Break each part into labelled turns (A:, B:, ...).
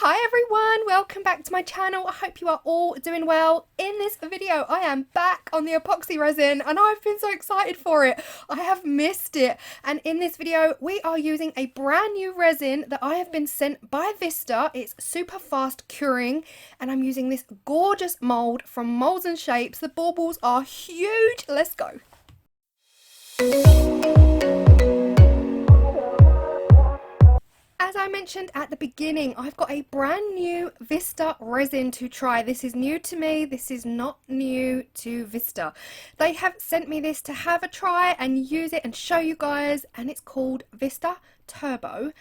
A: Hi everyone, welcome back to my channel. I hope you are all doing well. In this video I am back on the epoxy resin and I've been so excited for it. I have missed it, and in this video we are using a brand new resin that I have been sent by Vista. It's super fast curing and I'm using this gorgeous mould from Moulds and Shapes. The baubles are huge. Let's go. As I mentioned at the beginning, I've got a brand new Vista resin to try. This is new to me. This is not new to Vista. They have sent me this to have a try and use it and show you guys, and it's called Vista Turbo.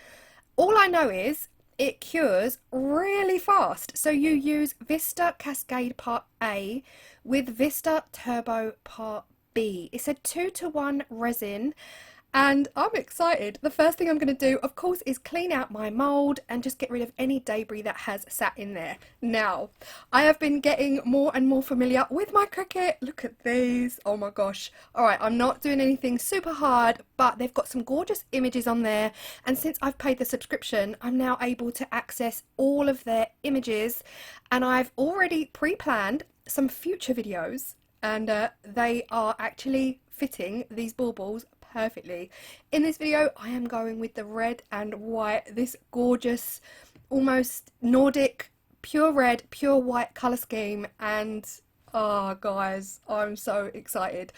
A: All I know is it cures really fast. So you use Vista Cascade Part A with Vista Turbo Part B. It's a 2-to-1 resin. And I'm excited. The first thing I'm going to do, of course, is clean out my mould and just get rid of any debris that has sat in there. Now, I have been getting more and more familiar with my Cricut. Look at these. Oh my gosh. All right, I'm not doing anything super hard, but they've got some gorgeous images on there. And since I've paid the subscription, I'm now able to access all of their images. And I've already pre-planned some future videos, and they are actually fitting these baubles perfectly. In this video I am going with the red and white, this gorgeous almost Nordic pure red pure white color scheme, and oh guys, I'm so excited.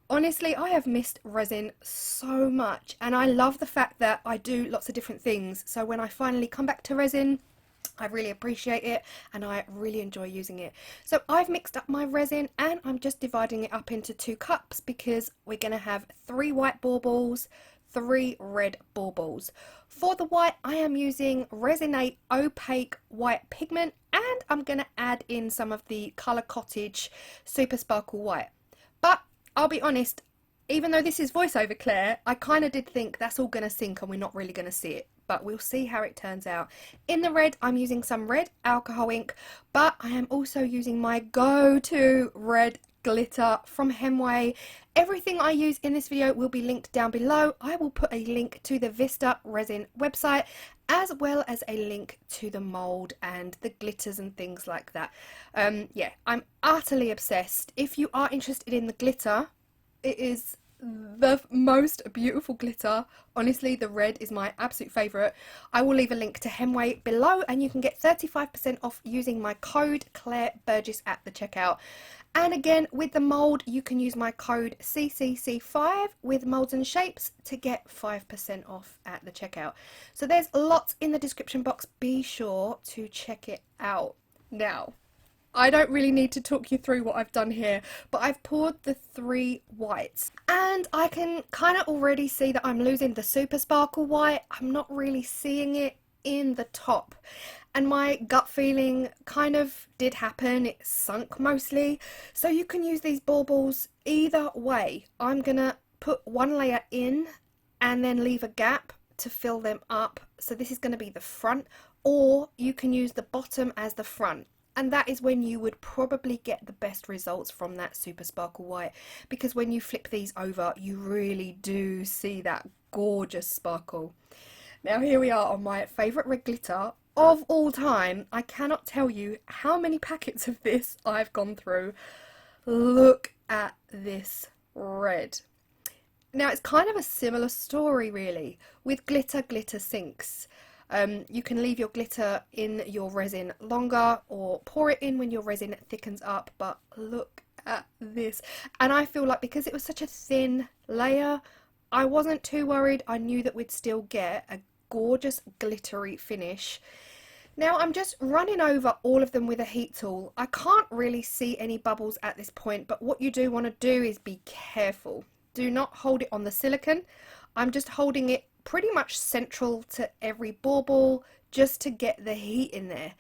A: Honestly, I have missed resin so much and I love the fact that I do lots of different things, so when I finally come back to resin I really appreciate it and I really enjoy using it. So I've mixed up my resin and I'm just dividing it up into 2 cups because we're going to have 3 white baubles, 3 red baubles. For the white I am using Resinate Opaque White Pigment, and I'm going to add in some of the Colour Cottage Super Sparkle White. But I'll be honest, even though this is voiceover Claire, I kind of did think that's all going to sink and we're not really going to see it. But we'll see how it turns out. In the red, I'm using some red alcohol ink, but I am also using my go-to red glitter from HEMWAY. Everything I use in this video will be linked down below. I will put a link to the Vista Resin website, as well as a link to the mould and the glitters and things like that. Yeah, I'm utterly obsessed. If you are interested in the glitter, it is the most beautiful glitter. Honestly, the red is my absolute favourite. I will leave a link to HEMWAY below and you can get 35% off using my code Claire Burgess at the checkout. And again, with the mould you can use my code CCC5 with Moulds and Shapes to get 5% off at the checkout. So there's lots in the description box, be sure to check it out. Now, I don't really need to talk you through what I've done here, but I've poured the 3 whites and I can kind of already see that I'm losing the super sparkle white. I'm not really seeing it in the top, and my gut feeling kind of did happen. It sunk mostly, so you can use these baubles either way. I'm gonna put 1 layer in and then leave a gap to fill them up, so this is going to be the front, or you can use the bottom as the front. And that is when you would probably get the best results from that super sparkle white, because when you flip these over you really do see that gorgeous sparkle. Now here we are on my favourite red glitter of all time. I cannot tell you how many packets of this I've gone through. Look at this red. Now it's kind of a similar story really. With glitter, glitter sinks. You can leave your glitter in your resin longer or pour it in when your resin thickens up, but look at this. And I feel like because it was such a thin layer, I wasn't too worried. I knew that we'd still get a gorgeous glittery finish. Now I'm just running over all of them with a heat tool. I can't really see any bubbles at this point, but what you do want to do is be careful. Do not hold it on the silicone. I'm just holding it pretty much central to every bauble just to get the heat in there.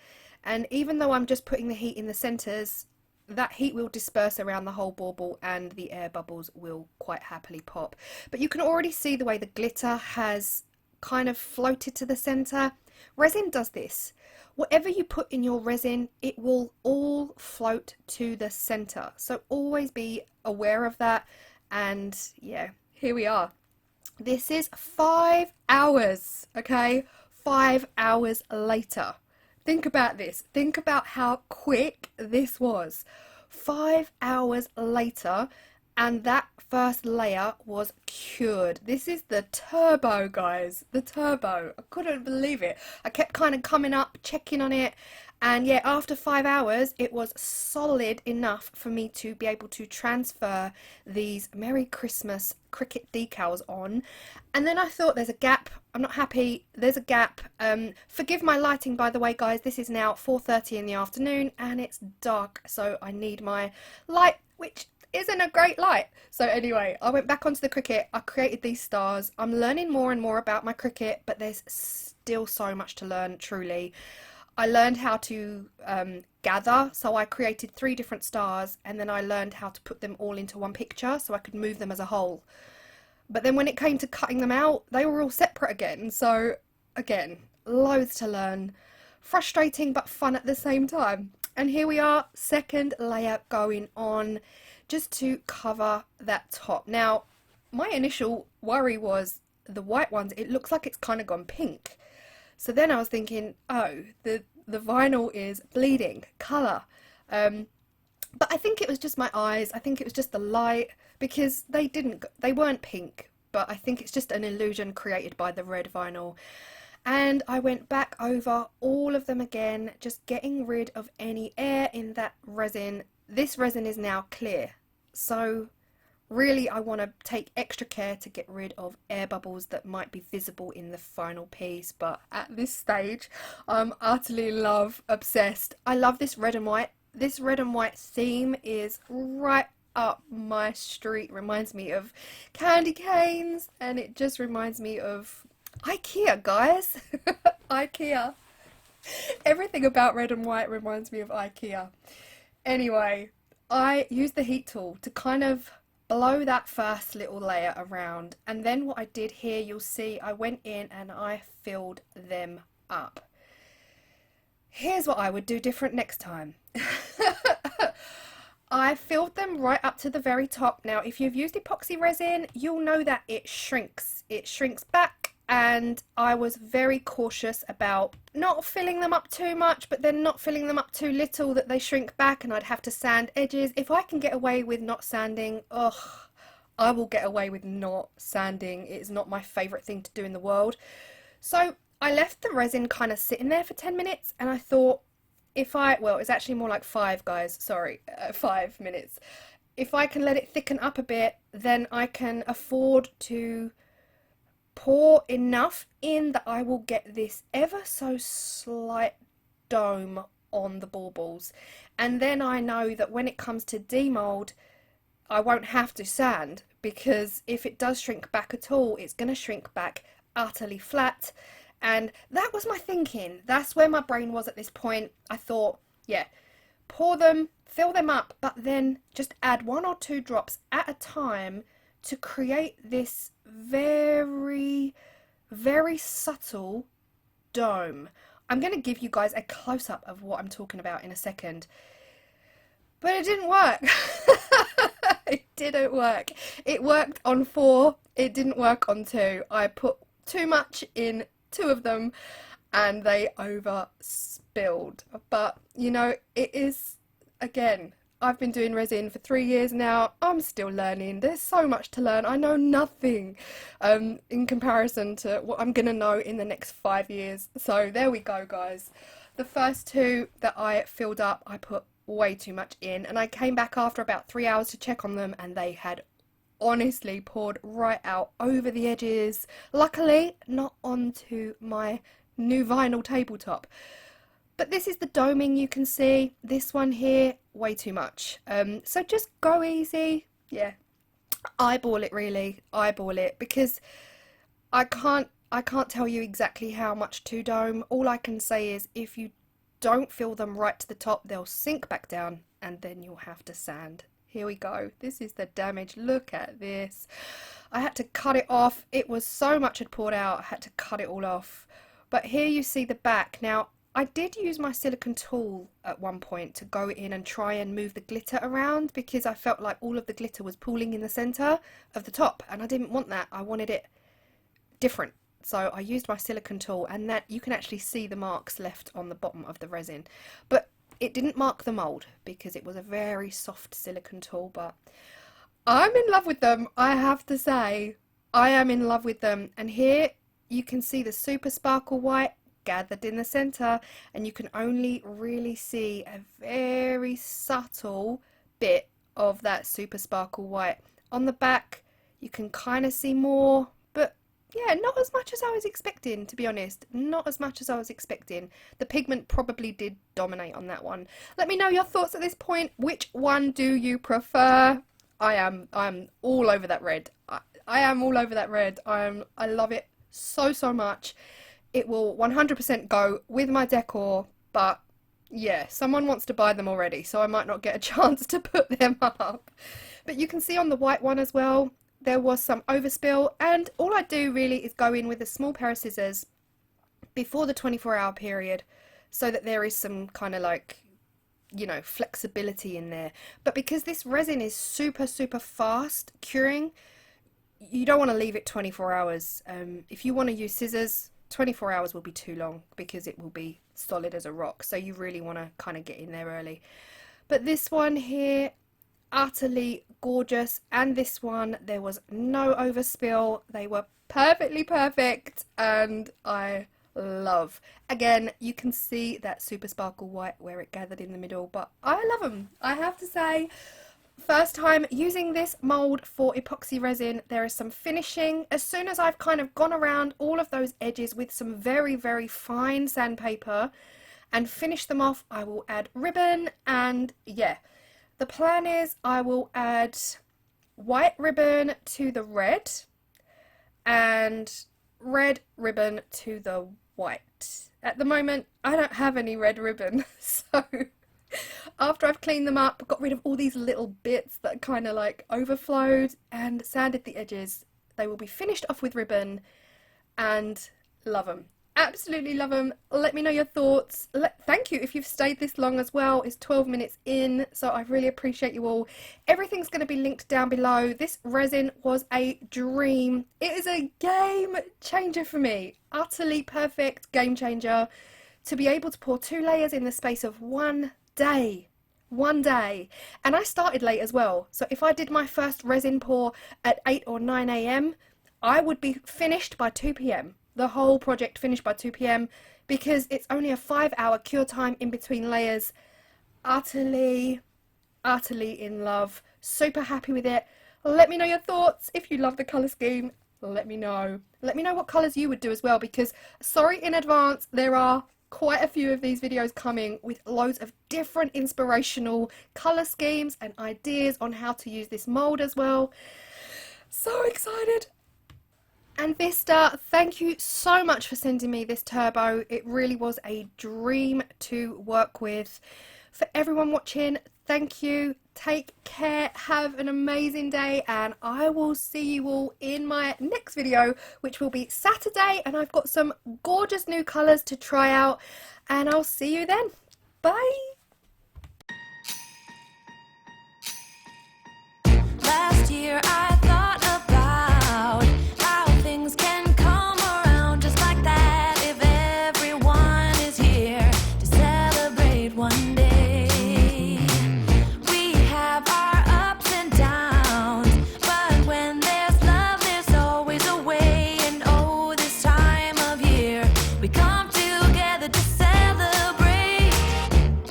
A: And even though I'm just putting the heat in the centers, that heat will disperse around the whole bauble and the air bubbles will quite happily pop. But you can already see the way the glitter has kind of floated to the center. Resin does this. Whatever you put in your resin, it will all float to the center. So always be aware of that. And yeah, here we are. This is 5 hours, okay? 5 hours later. think about this. Think about how quick this was. 5 hours later, and that first layer was cured. This is the Turbo, guys. The Turbo. I couldn't believe it. I kept kind of coming up, checking on it. And yeah, after 5 hours, it was solid enough for me to be able to transfer these Merry Christmas Cricut decals on. And then I thought, there's a gap. I'm not happy. There's a gap. Forgive my lighting, by the way, guys. This is now 4:30 in the afternoon and it's dark. So I need my light, which isn't a great light. So anyway, I went back onto the Cricut. I created these stars. I'm learning more and more about my Cricut, but there's still so much to learn, truly. I learned how to gather, so I created 3 different stars, and then I learned how to put them all into one picture so I could move them as a whole. But then when it came to cutting them out, they were all separate again. So again, loads to learn. Frustrating but fun at the same time. And here we are, second layer going on, just to cover that top. Now, my initial worry was the white ones, it looks like it's kind of gone pink. So then I was thinking, oh, the vinyl is bleeding colour. But I think it was just my eyes. I think it was just the light, because they weren't pink, but I think it's just an illusion created by the red vinyl. And I went back over all of them again, just getting rid of any air in that resin. This resin is now clear, so really I want to take extra care to get rid of air bubbles that might be visible in the final piece. But at this stage, I'm utterly obsessed. I love this red and white. This red and white theme is right up my street. Reminds me of candy canes, and it just reminds me of IKEA, guys. IKEA. Everything about red and white reminds me of IKEA. Anyway, I used the heat tool to kind of blow that first little layer around, and then what I did here, you'll see I went in and I filled them up. Here's what I would do different next time. I filled them right up to the very top. Now, if you've used epoxy resin, you'll know that it shrinks back, and I was very cautious about not filling them up too much, but then not filling them up too little that they shrink back and I'd have to sand edges. If I can get away with not sanding, I will get away with not sanding. It's not my favourite thing to do in the world. So I left the resin kind of sitting there for 10 minutes, and I thought, well, it's actually more like 5, guys, sorry, 5 minutes. If I can let it thicken up a bit, then I can afford to pour enough in that I will get this ever so slight dome on the baubles. And then I know that when it comes to demold, I won't have to sand, because if it does shrink back at all, it's going to shrink back utterly flat. And that was my thinking. That's where my brain was at this point. I thought, yeah, pour them, fill them up, but then just add 1 or 2 drops at a time to create this very, very subtle dome. I'm going to give you guys a close-up of what I'm talking about in a second. But it didn't work. It didn't work. It worked on 4. It didn't work on 2. I put too much in 2 of them and they overspilled. But, you know, it is, again, I've been doing resin for 3 years now. I'm still learning. There's so much to learn. I know nothing in comparison to what I'm going to know in the next 5 years. So there we go, guys. The first 2 that I filled up, I put way too much in. And I came back after about 3 hours to check on them, and they had honestly poured right out over the edges. Luckily, not onto my new vinyl tabletop. But this is the doming you can see. This one here, way too much. So just go easy. Yeah, eyeball it, really. Eyeball it, because I can't tell you exactly how much to dome. All I can say is if you don't fill them right to the top, they'll sink back down and then you'll have to sand. Here we go. This is the damage. Look at this. I had to cut it off. It was so much had poured out. I had to cut it all off. But here you see the back. Now, I did use my silicone tool at one point to go in and try and move the glitter around, because I felt like all of the glitter was pooling in the centre of the top and I didn't want that. I wanted it different. So I used my silicone tool, and that you can actually see the marks left on the bottom of the resin, but it didn't mark the mould because it was a very soft silicone tool. But I'm in love with them, I have to say. I am in love with them. And here you can see the super sparkle white gathered in the center, and you can only really see a very subtle bit of that super sparkle white. On the back you can kind of see more, but yeah, not as much as I was expecting, to be honest. Not as much as I was expecting. The pigment probably did dominate on that one. Let me know your thoughts at this point. Which one do you prefer? I'm all over that red. I am all over that red. I love it so much. It will 100% go with my decor, but yeah, someone wants to buy them already, so I might not get a chance to put them up. But you can see on the white one as well, there was some overspill, and all I do really is go in with a small pair of scissors before the 24-hour period, so that there is some kind of like, you know, flexibility in there. But because this resin is super fast curing, you don't want to leave it 24 hours. If you want to use scissors, 24 hours will be too long because it will be solid as a rock, so you really want to kind of get in there early. But this one here, utterly gorgeous, and this one, there was no overspill. They were perfectly perfect, and I love. Again, you can see that super sparkle white where it gathered in the middle, but I love them, I have to say. First time using this mould for epoxy resin. There is some finishing. As soon as I've kind of gone around all of those edges with some very fine sandpaper and finished them off, I will add ribbon. And yeah, the plan is I will add white ribbon to the red and red ribbon to the white. At the moment I don't have any red ribbon, so after I've cleaned them up, got rid of all these little bits that kind of like overflowed and sanded the edges, they will be finished off with ribbon, and love them. Absolutely love them. Let me know your thoughts. Thank you if you've stayed this long as well. It's 12 minutes in, so I really appreciate you all. Everything's going to be linked down below. This resin was a dream. It is a game changer for me. Utterly perfect game changer. To be able to pour 2 layers in the space of one day. And I started late as well, so if I did my first resin pour at 8 or 9 a.m, I would be finished by 2 p.m. The whole project finished by 2 p.m. because it's only a 5-hour cure time in between layers. Utterly in love. Super happy with it. Let me know your thoughts. If you love the colour scheme, let me know. Let me know what colours you would do as well, because sorry in advance, there are quite a few of these videos coming with loads of different inspirational colour schemes and ideas on how to use this mould as well. So excited. And Vista, thank you so much for sending me this turbo. It really was a dream to work with. For everyone watching, thank you. Take care, have an amazing day, and I will see you all in my next video, which will be Saturday, and I've got some gorgeous new colours to try out, and I'll see you then. Bye!
B: Last year I